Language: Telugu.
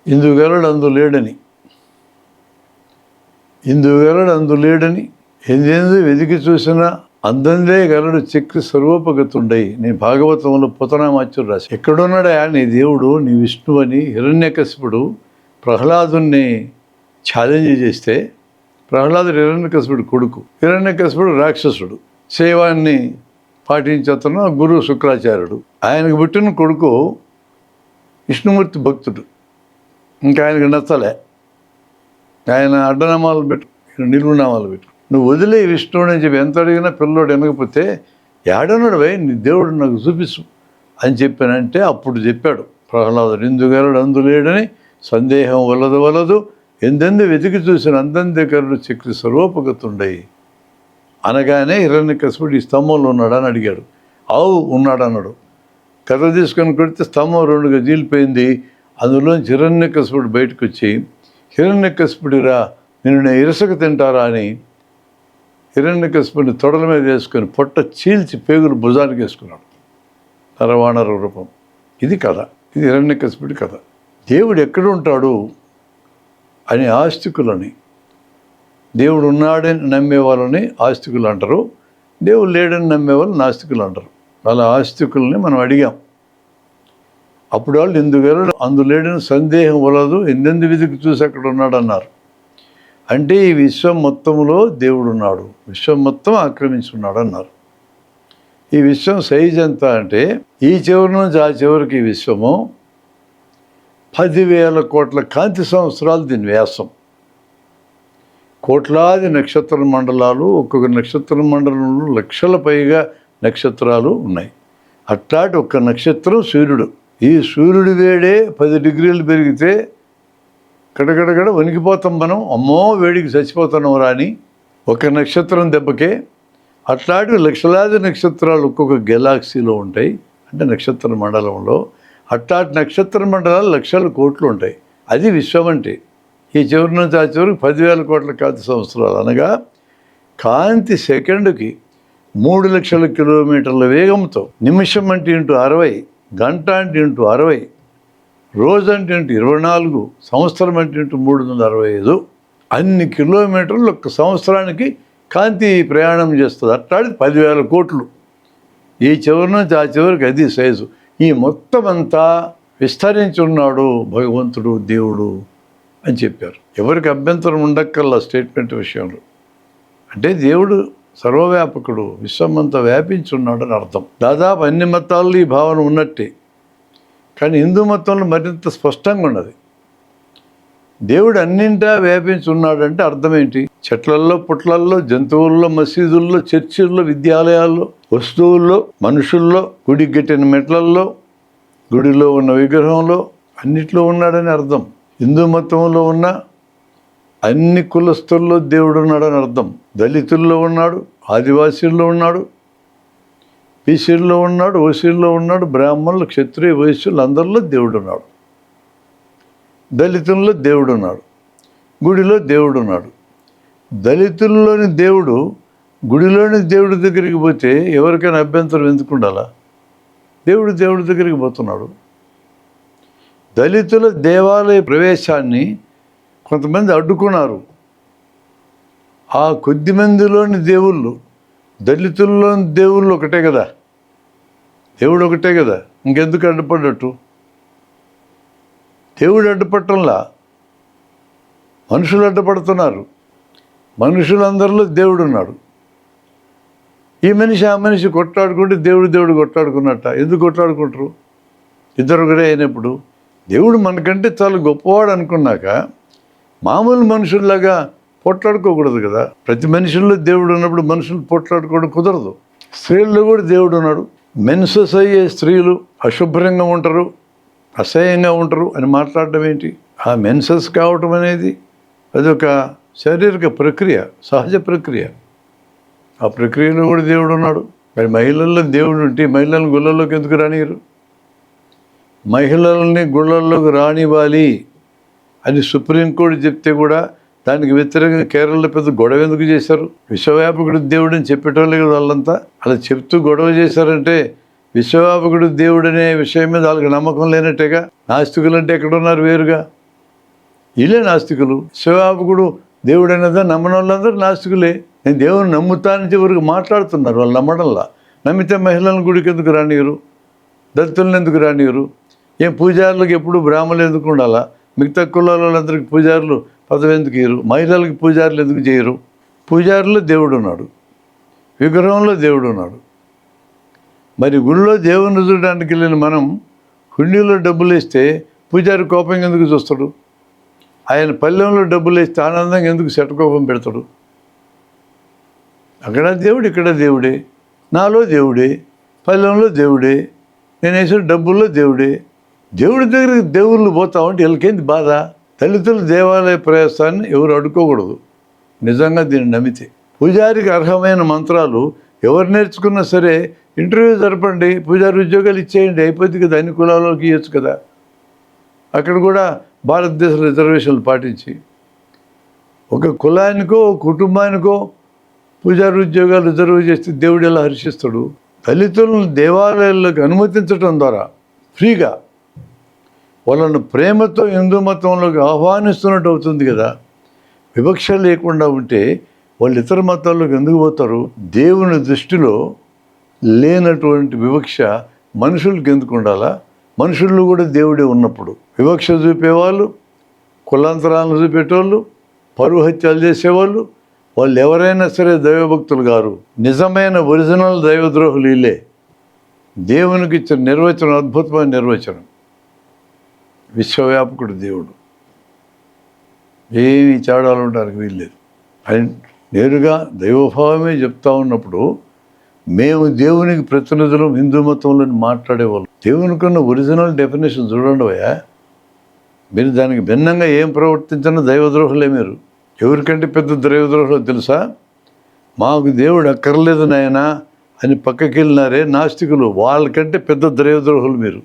ఇందుగలడు అందు లేడని, ఇందుగలడు అందు లేడని ఎందెందు వెతికి చూసినా అందందే గలడు చక్రి సర్వోపగతుండయి. నేను భాగవతంలో పుతనామాచ్యుడు రాసి, ఎక్కడున్నాడా నీ దేవుడు, నీ విష్ణువు అని హిరణ్యకశిపుడు ప్రహ్లాదుని ఛాలెంజ్ చేస్తే, ప్రహ్లాదుడు హిరణ్యకశిపుడు కొడుకు, హిరణ్యకశిపుడు రాక్షసుడు, శైవాన్ని పాటించేతను గురువు శుక్రాచార్యుడు. ఆయనకు పుట్టిన కొడుకు విష్ణుమూర్తి భక్తుడు. ఇంకా ఆయనకు నచ్చలే, ఆయన అడ్డనామాలు పెట్టు, నిలువునామాలు పెట్టు, నువ్వు వదిలే విష్ణువుని అని చెప్పి ఎంత అడిగినా పిల్లోడు వెనకపోతే, ఏడన్నాడు వై నీ దేవుడు నాకు చూపిస్తు అని చెప్పానంటే అప్పుడు చెప్పాడు ప్రహ్లాదుడు, ఇందుగలడు అందులేడని సందేహం వలదు ఎందెందు వెతికి చూసిన అందందెకరుడు చక్రి సర్వోపగతుండయి అనగానే హిరణ్యకశిపుడు ఈ స్తంభంలో ఉన్నాడు అని అడిగాడు. ఆవు ఉన్నాడు అన్నాడు. కర్ర తీసుకొని కొడితే స్తంభం రెండుగా చీలిపోయింది. అందులోంచి హిరణ్యకశిపుడు బయటకు వచ్చి, హిరణ్యకశిపుడిరా నేను ఇరసక తింటారా అని హిరణ్యకశిపుడిని తొడల మీద వేసుకొని పొట్ట చీల్చి పేగులు భుజానికి వేసుకున్నాడు. నరవాణర రూపం. ఇది కథ, ఇది హిరణ్యకశిపుడి కథ. దేవుడు ఎక్కడ ఉంటాడు అని ఆస్తికులని, దేవుడు ఉన్నాడని నమ్మే వాళ్ళని ఆస్తికులు అంటారు, దేవుడు లేడని నమ్మే వాళ్ళు నాస్తికులు అంటారు. అలా ఆస్తికుల్ని మనం అడిగాం. అప్పుడు వాళ్ళు ఇందుగలడు అందులేడని సందేహం వలదు ఎందెందు వెతికి చూసి అక్కడ ఉన్నాడు అన్నారు. అంటే ఈ విశ్వం మొత్తంలో దేవుడు ఉన్నాడు, విశ్వం మొత్తం ఆక్రమించున్నాడు అన్నారు. ఈ విశ్వం సైజ్ ఎంత అంటే, ఈ చివరి నుంచి ఆ చివరికి ఈ విశ్వము 10,000 కోట్ల కాంతి సంవత్సరాలు దీని వ్యాసం. కోట్లాది నక్షత్ర మండలాలు, ఒక్కొక్క నక్షత్ర మండలంలో లక్షల పైగా నక్షత్రాలు ఉన్నాయి. అట్లాంటి ఒక్క నక్షత్రం సూర్యుడు. ఈ సూర్యుడి వేడే 10 డిగ్రీలు పెరిగితే గడగడగడ వణికిపోతాం మనం, అమ్మో వేడికి చచ్చిపోతున్నాం రాని ఒక నక్షత్రం దెబ్బకే. అట్లాంటి లక్షలాది నక్షత్రాలు ఒక్కొక్క గెలాక్సీలో ఉంటాయి, అంటే నక్షత్ర మండలంలో. అట్లాంటి నక్షత్ర మండలాలు లక్షల కోట్లు ఉంటాయి. అది విశ్వం అంటే. ఈ చివరి నుంచి ఆ చివరికి 10,000 కోట్ల కాంతి సంవత్సరాలు, అనగా కాంతి సెకండుకి 3 లక్షల కిలోమీటర్ల వేగంతో, నిమిషం అంటే ఇంటూ 60, గంట అంటే ఇంటూ 60, రోజు అంటే ఇంటూ 24, సంవత్సరం అంటే ఇంటూ 365, అన్ని కిలోమీటర్లు ఒక్క సంవత్సరానికి కాంతి ప్రయాణం చేస్తుంది. అట్లాంటి 10,000 కోట్లు. ఈ చివరి నుంచి ఆ చివరికి అది సైజు. ఈ మొత్తం అంతా విస్తరించి ఉన్నాడు భగవంతుడు, దేవుడు అని చెప్పారు. ఎవరికి అభ్యంతరం ఉండక్కల్లా స్టేట్మెంట్ విషయంలో. అంటే దేవుడు సర్వవ్యాపకుడు, విశ్వమంతా వ్యాపించున్నాడు అని అర్థం. దాదాపు అన్ని మతాల్లో ఈ భావన ఉన్నట్టే, కానీ హిందూ మతంలో మరింత స్పష్టంగా ఉన్నది. దేవుడు అన్నింటా వ్యాపించి ఉన్నాడంటే అర్థం ఏంటి? చెట్లల్లో, పుట్లల్లో, జంతువుల్లో, మసీదుల్లో, చర్చిల్లో, విద్యాలయాల్లో, వస్తువుల్లో, మనుషుల్లో, గుడి కట్టిన మెట్లల్లో, గుడిలో ఉన్న విగ్రహంలో, అన్నిట్లో ఉన్నాడని అర్థం. హిందూ మతంలో ఉన్న అన్ని కులస్తుల్లో దేవుడు ఉన్నాడని అర్థం. దళితుల్లో ఉన్నాడు, ఆదివాసీల్లో ఉన్నాడు, బీసీల్లో ఉన్నాడు, ఓసీల్లో ఉన్నాడు, బ్రాహ్మణులు, క్షత్రియ, వైశ్యులు అందరిలో దేవుడు ఉన్నాడు. దళితుల్లో దేవుడు ఉన్నాడు, గుడిలో దేవుడు ఉన్నాడు. దళితుల్లోని దేవుడు గుడిలోని దేవుడి దగ్గరికి పోతే ఎవరికైనా అభ్యంతరం ఎందుకు ఉండాలా? దేవుడి దగ్గరికి పోతున్నాడు. దళితుల దేవాలయ ప్రవేశాన్ని కొంతమంది అడ్డుకున్నారు. ఆ కొద్ది మందిలోని దేవుళ్ళు, దళితుల్లోని దేవుళ్ళు ఒకటే కదా, దేవుడు ఒకటే కదా, ఇంకెందుకు అడ్డుపడ్డట్టు? దేవుడు అడ్డుపట్టంలా, మనుషులు అడ్డుపడుతున్నారు. మనుషులందరిలో దేవుడు ఉన్నాడు. ఈ మనిషి ఆ మనిషి కొట్లాడుకుంటే దేవుడు కొట్లాడుకున్నట్ట. ఎందుకు కొట్లాడుకుంటారు? ఇద్దరు ఒకటే అయినప్పుడు. దేవుడు మనకంటే చాలా గొప్పవాడు అనుకున్నాక మామూలు మనుషుల్లాగా పోట్లాడుకోకూడదు కదా. ప్రతి మనుషుల్లో దేవుడు ఉన్నప్పుడు మనుషులు పోట్లాడుకోవడం కుదరదు. స్త్రీల్లో కూడా దేవుడు ఉన్నాడు. మెన్సెస్ అయ్యే స్త్రీలు అశుభ్రంగా ఉంటారు, అసహ్యంగా ఉంటారు అని మాట్లాడడం ఏంటి? ఆ మెన్సెస్ కావటం అనేది అదొక శారీరక ప్రక్రియ, సహజ ప్రక్రియ. ఆ ప్రక్రియలో కూడా దేవుడు ఉన్నాడు. మరి మహిళల్లో దేవుడు ఉంటే మహిళలను గుళ్ళల్లోకి ఎందుకు రానియరు? మహిళల్ని గుళ్ళల్లోకి రానివ్వాలి అని సుప్రీంకోర్టు చెప్తే కూడా దానికి వ్యతిరేకంగా కేరళలో పెద్ద గొడవ ఎందుకు చేశారు? విశ్వవ్యాపకుడు దేవుడు అని చెప్పేటోళ్ళే కదా వాళ్ళంతా. అలా చెప్తూ గొడవ చేశారంటే విశ్వవ్యాపకుడు దేవుడు అనే విషయం మీద వాళ్ళకి నమ్మకం లేనట్టేగా. నాస్తికులు అంటే ఎక్కడున్నారు వేరుగా. వీళ్ళే నాస్తికులు. సేవాకుడు దేవుడు అనేదా నమ్మని వాళ్ళందరూ నాస్తికులే. నేను దేవుని నమ్ముతానని చివరికి మాట్లాడుతున్నారు, వాళ్ళు నమ్మడంలా. నమ్మితే మహిళలను గుడికి ఎందుకు రానియరు, దళితులను ఎందుకు రానియరు, ఏం పూజారులకు ఎప్పుడు బ్రాహ్మణులు ఎందుకు ఉండాలా, మిగతా కులాల వాళ్ళందరికీ పూజారులు పదవి ఎందుకు ఇయ్యరు, మహిళలకు పూజారులు ఎందుకు చేయరు? పూజారులో దేవుడు ఉన్నాడు, విగ్రహంలో దేవుడు ఉన్నాడు. మరి గుడిలో దేవుని చూడడానికి వెళ్ళిన మనం హుండీలో డబ్బులు వేస్తే పూజారి కోపంగా ఎందుకు చూస్తాడు? ఆయన పల్లెంలో డబ్బులు వేస్తే ఆనందంగా ఎందుకు శటకోపం పెడతాడు? అక్కడ దేవుడు, ఇక్కడ దేవుడే, నాలో దేవుడే, పల్లెంలో దేవుడే, నేను వేసిన డబ్బుల్లో దేవుడే. దేవుడి దగ్గరికి దేవుళ్ళు పోతా ఉంటే వీళ్ళకేంది బాధ? దళితుల దేవాలయ ప్రయాసాన్ని ఎవరు అడ్డుకోకూడదు. నిజంగా దీన్ని నమ్మితే పూజారికి అర్హమైన మంత్రాలు ఎవరు నేర్చుకున్నా సరే ఇంటర్వ్యూ జరపండి, పూజారి ఉద్యోగాలు ఇచ్చేయండి, అయిపోద్ది కదా. అన్ని కులాలకి ఇవ్వచ్చు కదా. అక్కడ కూడా భారతదేశ రిజర్వేషన్లు పాటించి ఒక కులానికో కుటుంబానికో పూజారి ఉద్యోగాలు రిజర్వ్ చేస్తే దేవుడు ఎలా హర్షిస్తాడు? దళితులను దేవాలయాల్లోకి అనుమతించడం ద్వారా ఫ్రీగా వాళ్ళను ప్రేమతో హిందూ మతంలోకి ఆహ్వానిస్తున్నట్టు అవుతుంది కదా. వివక్ష లేకుండా ఉంటే వాళ్ళు ఇతర మతాల్లోకి ఎందుకు పోతారు? దేవుని దృష్టిలో లేనటువంటి వివక్ష మనుషులకి ఎందుకు ఉండాలా? మనుషుల్లో కూడా దేవుడే ఉన్నప్పుడు వివక్ష చూపేవాళ్ళు, కులాంతరాలను చూపేటోళ్ళు, పరువు హత్యలు చేసేవాళ్ళు, వాళ్ళు ఎవరైనా సరే దైవభక్తులు గారు. నిజమైన ఒరిజినల్ దైవద్రోహులు వీళ్ళే. దేవునికి ఇచ్చిన నిర్వచనం అద్భుతమైన నిర్వచనం. విశ్వవ్యాపకుడు దేవుడు, ఏమి తేడాలు ఉండడానికి వీల్లేదు. ఆయన నేరుగా దైవభావమే చెప్తా ఉన్నప్పుడు మేము దేవునికి ప్రతినిధులం హిందూ మతంలో మాట్లాడేవాళ్ళం. దేవునికి ఉన్న ఒరిజినల్ డెఫినేషన్ చూడండి భయ్యా. మీరు దానికి భిన్నంగా ఏం ప్రవర్తించినా దైవద్రోహులే మీరు. ఎవరికంటే పెద్ద దైవద్రోహులు తెలుసా? మాకు దేవుడు అక్కర్లేదు నాయనా అని పక్కకి వెళ్ళినారే నాస్తికులు, వాళ్ళకంటే పెద్ద దైవద్రోహులు మీరు.